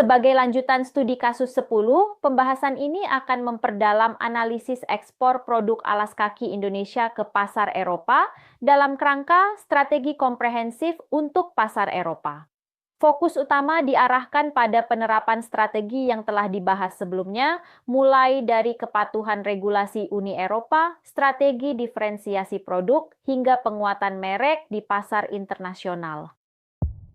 Sebagai lanjutan studi kasus 10, pembahasan ini akan memperdalam analisis ekspor produk alas kaki Indonesia ke pasar Eropa dalam kerangka strategi komprehensif untuk pasar Eropa. Fokus utama diarahkan pada penerapan strategi yang telah dibahas sebelumnya, mulai dari kepatuhan regulasi Uni Eropa, strategi diferensiasi produk, hingga penguatan merek di pasar internasional.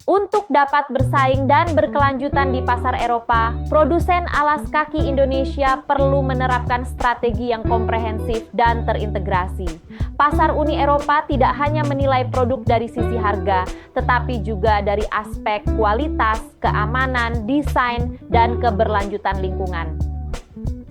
Untuk dapat bersaing dan berkelanjutan di pasar Eropa, produsen alas kaki Indonesia perlu menerapkan strategi yang komprehensif dan terintegrasi. Pasar Uni Eropa tidak hanya menilai produk dari sisi harga, tetapi juga dari aspek kualitas, keamanan, desain, dan keberlanjutan lingkungan.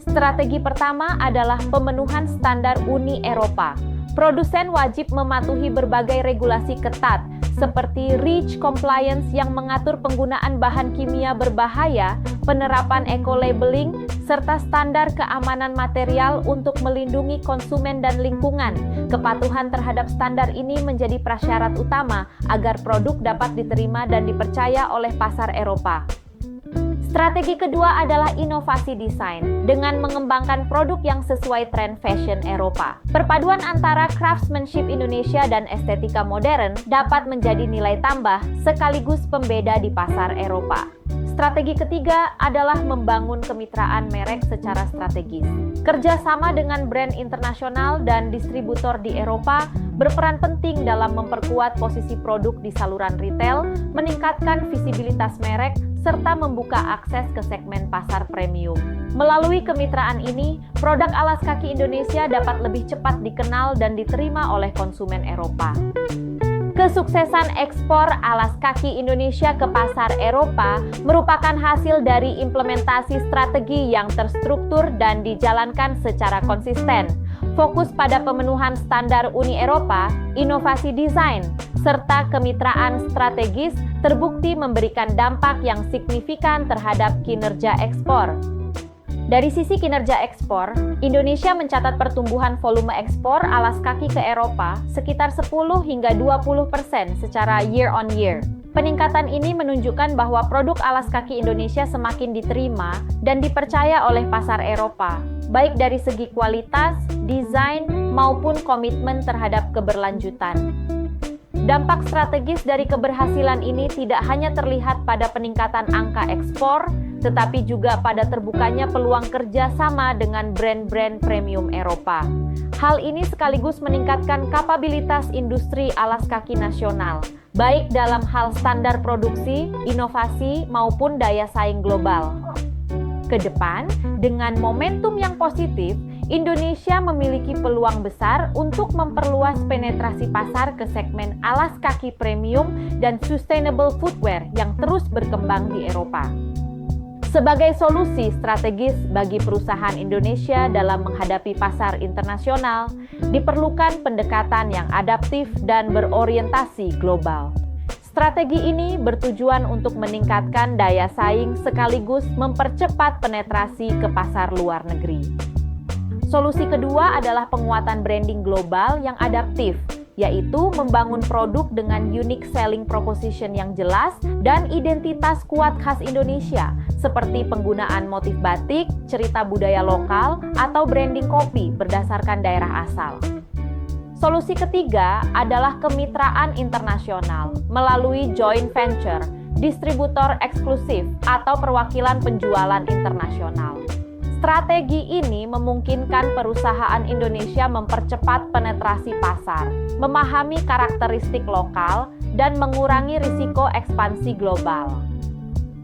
Strategi pertama adalah pemenuhan standar Uni Eropa. Produsen wajib mematuhi berbagai regulasi ketat, seperti REACH compliance yang mengatur penggunaan bahan kimia berbahaya, penerapan eco-labeling, serta standar keamanan material untuk melindungi konsumen dan lingkungan. Kepatuhan terhadap standar ini menjadi prasyarat utama agar produk dapat diterima dan dipercaya oleh pasar Eropa. Strategi kedua adalah inovasi desain, dengan mengembangkan produk yang sesuai tren fashion Eropa. Perpaduan antara craftsmanship Indonesia dan estetika modern dapat menjadi nilai tambah sekaligus pembeda di pasar Eropa. Strategi ketiga adalah membangun kemitraan merek secara strategis. Kerjasama dengan brand internasional dan distributor di Eropa berperan penting dalam memperkuat posisi produk di saluran retail, meningkatkan visibilitas merek, serta membuka akses ke segmen pasar premium. Melalui kemitraan ini, produk alas kaki Indonesia dapat lebih cepat dikenal dan diterima oleh konsumen Eropa. Kesuksesan ekspor alas kaki Indonesia ke pasar Eropa merupakan hasil dari implementasi strategi yang terstruktur dan dijalankan secara konsisten. Fokus pada pemenuhan standar Uni Eropa, inovasi desain, serta kemitraan strategis terbukti memberikan dampak yang signifikan terhadap kinerja ekspor. Dari sisi kinerja ekspor, Indonesia mencatat pertumbuhan volume ekspor alas kaki ke Eropa sekitar 10 hingga 20% secara year on year. Peningkatan ini menunjukkan bahwa produk alas kaki Indonesia semakin diterima dan dipercaya oleh pasar Eropa, baik dari segi kualitas, desain, maupun komitmen terhadap keberlanjutan. Dampak strategis dari keberhasilan ini tidak hanya terlihat pada peningkatan angka ekspor, tetapi juga pada terbukanya peluang kerja sama dengan brand-brand premium Eropa. Hal ini sekaligus meningkatkan kapabilitas industri alas kaki nasional, baik dalam hal standar produksi, inovasi, maupun daya saing global. Kedepan, dengan momentum yang positif, Indonesia memiliki peluang besar untuk memperluas penetrasi pasar ke segmen alas kaki premium dan sustainable footwear yang terus berkembang di Eropa. Sebagai solusi strategis bagi perusahaan Indonesia dalam menghadapi pasar internasional, diperlukan pendekatan yang adaptif dan berorientasi global. Strategi ini bertujuan untuk meningkatkan daya saing sekaligus mempercepat penetrasi ke pasar luar negeri. Solusi kedua adalah penguatan branding global yang adaptif, yaitu membangun produk dengan unique selling proposition yang jelas dan identitas kuat khas Indonesia, seperti penggunaan motif batik, cerita budaya lokal, atau branding kopi berdasarkan daerah asal. Solusi ketiga adalah kemitraan internasional melalui joint venture, distributor eksklusif, atau perwakilan penjualan internasional. Strategi ini memungkinkan perusahaan Indonesia mempercepat penetrasi pasar, memahami karakteristik lokal, dan mengurangi risiko ekspansi global.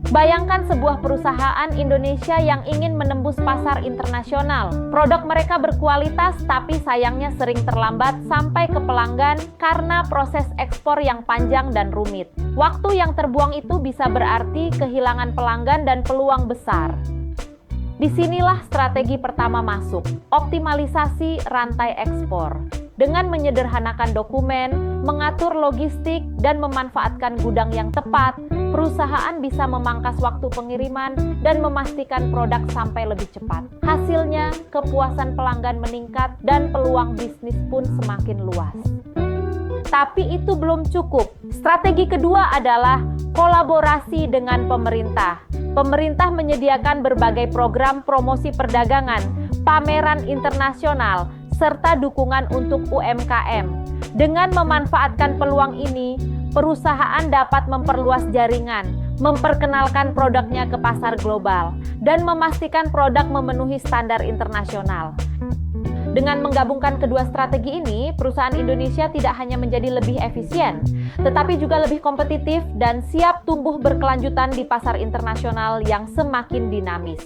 Bayangkan sebuah perusahaan Indonesia yang ingin menembus pasar internasional. Produk mereka berkualitas, tapi sayangnya sering terlambat sampai ke pelanggan karena proses ekspor yang panjang dan rumit. Waktu yang terbuang itu bisa berarti kehilangan pelanggan dan peluang besar. Disinilah strategi pertama masuk, optimalisasi rantai ekspor. Dengan menyederhanakan dokumen, mengatur logistik, dan memanfaatkan gudang yang tepat, perusahaan bisa memangkas waktu pengiriman dan memastikan produk sampai lebih cepat. Hasilnya, kepuasan pelanggan meningkat dan peluang bisnis pun semakin luas. Tapi itu belum cukup. Strategi kedua adalah Kolaborasi dengan pemerintah. Pemerintah menyediakan berbagai program promosi perdagangan, pameran internasional, serta dukungan untuk UMKM. Dengan memanfaatkan peluang ini, perusahaan dapat memperluas jaringan, memperkenalkan produknya ke pasar global, dan memastikan produk memenuhi standar internasional. Dengan menggabungkan kedua strategi ini, perusahaan Indonesia tidak hanya menjadi lebih efisien, tetapi juga lebih kompetitif dan siap tumbuh berkelanjutan di pasar internasional yang semakin dinamis.